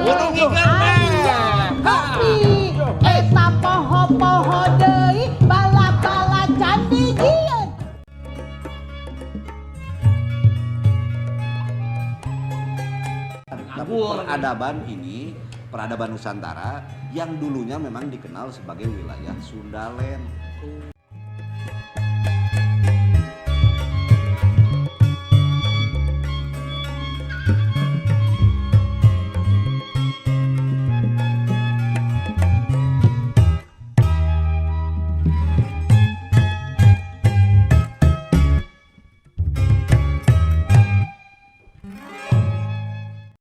Kudu ngingkeun teh. Kopi eta poho-poho deui bala-bala candi jieun. Tapi peradaban Nusantara yang dulunya memang dikenal sebagai wilayah Sundaland.